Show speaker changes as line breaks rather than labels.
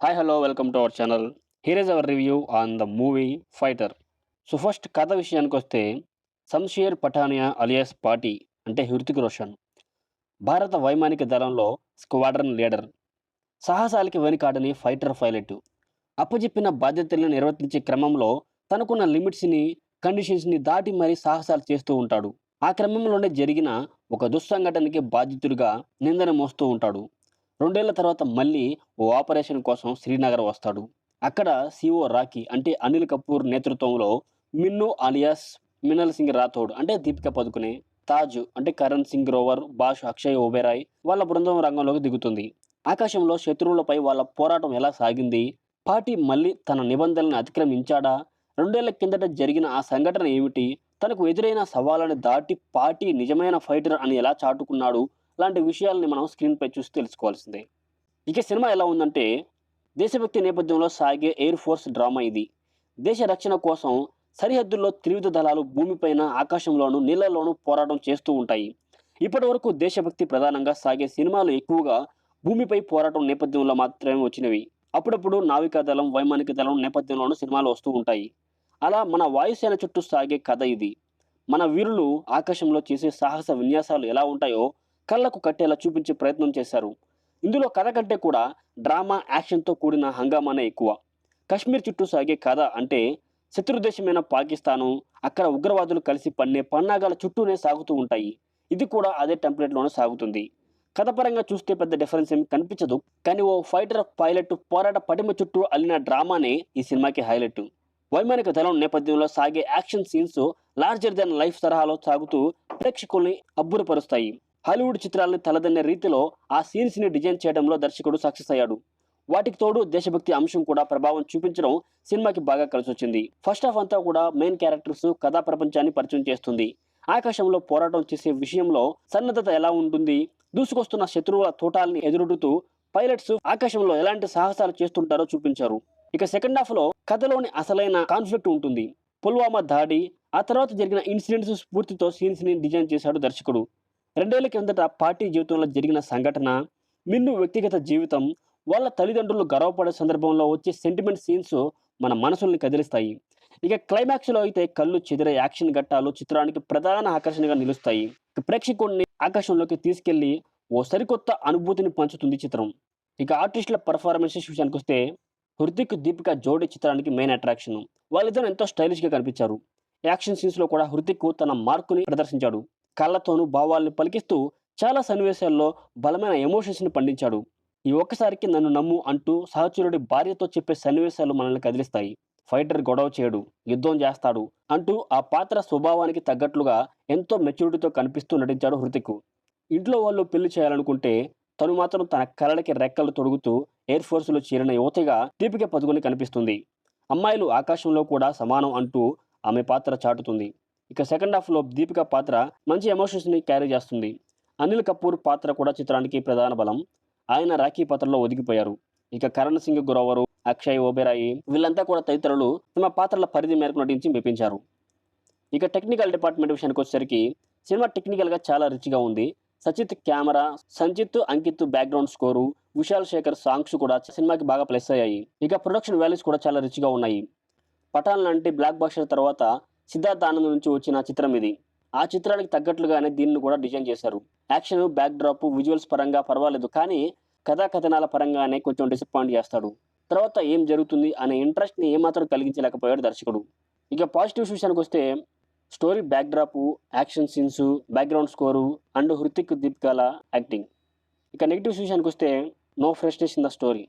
Hi, hello, welcome to our channel. Here is our review on the movie Fighter. So first కథ విషయానికొస్తే Shamsher Pathania alias పాటి అంటే హృతిక్ రోషన్ భారత వైమానిక దళంలో స్క్వాడ్రన్ లీడర్, సాహసాలకి వెనుకాడని ఫైటర్ పైలట్. అప్పజెప్పిన బాధ్యతలను నిర్వర్తించే క్రమంలో తనకున్న లిమిట్స్ని, కండిషన్స్ని దాటి మరీ సాహసాలు చేస్తూ ఉంటాడు. ఆ క్రమంలోనే జరిగిన ఒక దుస్సంఘటనకి బాధితుడిగా నిందన మోస్తూ ఉంటాడు. 2 ఏళ్ల తర్వాత మళ్ళీ ఓ ఆపరేషన్ కోసం శ్రీనగర్ వస్తాడు. అక్కడ సీఓ రాకీ అంటే అనిల్ కపూర్ నేతృత్వంలో మిన్ను అలియాస్ మినల్ సింగ్ రాథోడ్ అంటే దీపిక పదుకునే, తాజ్ అంటే కరణ్ సింగ్ గ్రోవర్, బాష్ అక్షయ్ ఓబెరాయ్ వాళ్ళ బృందం రంగంలోకి దిగుతుంది. ఆకాశంలో శత్రువులపై వాళ్ళ పోరాటం ఎలా సాగింది, పార్టీ మళ్ళీ తన నిబంధనలను అతిక్రమించాడా, 2 ఏళ్ల కిందట జరిగిన ఆ సంఘటన ఏమిటి, తనకు ఎదురైన సవాళ్ళని దాటి పార్టీ నిజమైన ఫైటర్ అని ఎలా చాటుకున్నాడు లాంటి విషయాల్ని మనం స్క్రీన్పై చూసి తెలుసుకోవాల్సిందే. ఇక సినిమా ఎలా ఉందంటే, దేశభక్తి నేపథ్యంలో సాగే ఎయిర్ ఫోర్స్ డ్రామా ఇది. దేశ రక్షణ కోసం సరిహద్దుల్లో త్రివిధ దళాలు భూమిపైన, ఆకాశంలోనూ, నీళ్లలోనూ పోరాటం చేస్తూ ఉంటాయి. ఇప్పటి వరకు దేశభక్తి ప్రధానంగా సాగే సినిమాలు ఎక్కువగా భూమిపై పోరాటం నేపథ్యంలో మాత్రమే వచ్చినవి. అప్పుడప్పుడు నావికా దళం, వైమానిక దళం నేపథ్యంలోనూ సినిమాలు వస్తూ ఉంటాయి. అలా మన వాయుసేన చుట్టూ సాగే కథ ఇది. మన వీరులు ఆకాశంలో చేసే సాహస విన్యాసాలు ఎలా ఉంటాయో కళ్ళకు కట్టేలా చూపించే ప్రయత్నం చేశారు. ఇందులో కథ కంటే కూడా డ్రామా, యాక్షన్‌తో కూడిన హంగామానే ఎక్కువ. కశ్మీర్ చుట్టూ సాగే కథ అంటే శత్రుదేశమైన పాకిస్తాను, అక్కడ ఉగ్రవాదులు కలిసి పన్నే పన్నాగాల చుట్టూనే సాగుతూ ఉంటాయి. ఇది కూడా అదే టెంప్లేట్‌లోనే సాగుతుంది. కథపరంగా చూస్తే పెద్ద డిఫరెన్స్ ఏమి కనిపించదు. కానీ ఓ ఫైటర్ పైలట్ పోరాట పటిమ చుట్టూ అల్లిన డ్రామానే ఈ సినిమాకి హైలైట్. వైమానిక దళం నేపథ్యంలో సాగే action scenes larger than life తరహాలో సాగుతూ ప్రేక్షకుల్ని అబ్బురపరుస్తాయి. హాలీవుడ్ చిత్రాల్ని తలదన్నే రీతిలో ఆ సీన్స్‌ని డిజైన్ చేయడంలో దర్శకుడు సక్సెస్ అయ్యాడు. వాటికి తోడు దేశభక్తి అంశం కూడా ప్రభావం చూపించడం సినిమాకి బాగా కలిసొచ్చింది. ఫస్ట్ హాఫ్ అంతా కూడా మెయిన్ క్యారెక్టర్స్, కథా ప్రపంచాన్ని పరిచయం చేస్తుంది. ఆకాశంలో పోరాటం చేసే విషయంలో సన్నద్ధత ఎలా ఉంటుంది, దూసుకొస్తున్న శత్రువుల తూటాల్ని ఎదురొడుతూ పైలట్స్ ఆకాశంలో ఎలాంటి సాహసాలు చేస్తుంటారో చూపించారు. ఇక సెకండ్ హాఫ్‌లో కథలోని అసలైన కాన్ఫ్లిక్ట్ ఉంటుంది. పుల్వామా దాడి, ఆ తర్వాత జరిగిన ఇన్సిడెంట్స్ స్ఫూర్తితో సీన్స్‌ని డిజైన్ చేశాడు దర్శకుడు. 2 ఏళ్ల కిందట పార్టీ జీవితంలో జరిగిన సంఘటన, మిన్ను వ్యక్తిగత జీవితం, వాళ్ళ తల్లిదండ్రులు గర్వపడే సందర్భంలో వచ్చే సెంటిమెంట్ సీన్స్ మన మనసుల్ని కదిలిస్తాయి. ఇక క్లైమాక్స్‌లో అయితే కళ్ళు చెదిరే యాక్షన్ ఘట్టాలు చిత్రానికి ప్రధాన ఆకర్షణగా నిలుస్తాయి. ప్రేక్షకుడిని ఆకాశంలోకి తీసుకెళ్లి ఓ సరికొత్త అనుభూతిని పంచుతుంది చిత్రం. ఇక ఆర్టిస్టుల పెర్ఫార్మెన్సెస్ విషయానికొస్తే హృతిక్, దీపిక జోడీ చిత్రానికి మెయిన్ అట్రాక్షన్. వాళ్ళిద్దరూ ఎంతో స్టైలిష్‌గా కనిపించారు. యాక్షన్ సీన్స్‌లో కూడా హృతిక్ తన మార్కుని ప్రదర్శించాడు. కళ్ళతోనూ భావాల్ని పలికిస్తూ చాలా సన్నివేశాల్లో బలమైన ఎమోషన్స్‌ని పండించాడు. ఈ ఒక్కసారికి నన్ను నమ్ము అంటూ సహచరుడి భార్యతో చెప్పే సన్నివేశాలు మనల్ని కదిలిస్తాయి. ఫైటర్ గొడవ చేయడు, యుద్ధం చేస్తాడు అంటూ ఆ పాత్ర స్వభావానికి తగ్గట్లుగా ఎంతో మెచ్యూరిటీతో కనిపిస్తూ నటించాడు హృతిక్. ఇంట్లో వాళ్ళు పెళ్లి చేయాలనుకుంటే తను మాత్రం తన కలలకి రెక్కలు తొడుగుతూ ఎయిర్ ఫోర్స్‌లో చేరిన యువతిగా దీపిక పదుకుని కనిపిస్తుంది. అమ్మాయిలు ఆకాశంలో కూడా సమానం అంటూ ఆమె పాత్ర చాటుతుంది. ఇక సెకండ్ హాఫ్‌లో దీపిక పాత్ర మంచి ఎమోషన్స్‌ని క్యారీ చేస్తుంది. అనిల్ కపూర్ పాత్ర కూడా చిత్రానికి ప్రధాన బలం. ఆయన రాఖీ పాత్రలో ఒదిగిపోయారు. ఇక కరణ్ సింగ్ గ్రోవరు, అక్షయ్ ఓబెరాయి వీళ్ళంతా కూడా తదితరులు తమ పాత్రల పరిధి మేరకు నటించి మెప్పించారు. ఇక టెక్నికల్ డిపార్ట్మెంట్ విషయానికొచ్చేసరికి సినిమా టెక్నికల్‌గా చాలా రిచ్‌గా ఉంది. Sachit camera, Sanchit, Ankit background score, Vishal Shekhar songs కూడా సినిమాకి బాగా ప్లస్ అయ్యాయి. ఇక ప్రొడక్షన్ వాల్యూస్ కూడా చాలా రిచ్‌గా ఉన్నాయి. పఠాన్ లాంటి బ్లాక్ బస్టర్ తర్వాత సిద్ధార్థ్ ఆనంద్ నుంచి వచ్చిన చిత్రం ఇది. ఆ చిత్రానికి తగ్గట్లుగానే దీన్ని కూడా డిజైన్ చేశారు. యాక్షన్, బ్యాక్ డ్రాప్, విజువల్స్ పరంగా పర్వాలేదు. కానీ కథా కథనాల పరంగానే కొంచెం డిసప్పాయింట్ చేస్తాడు. తర్వాత ఏం జరుగుతుంది అనే ఇంట్రెస్ట్‌ని ఏమాత్రం కలిగించలేకపోయాడు దర్శకుడు. ఇక పాజిటివ్స్ విషయానికొస్తే story backdrop, action scenes, background score and Hrithik, దీపికల యాక్టింగ్. ఇక నెగెటివ్స్ విషయానికొస్తే no freshness in the story.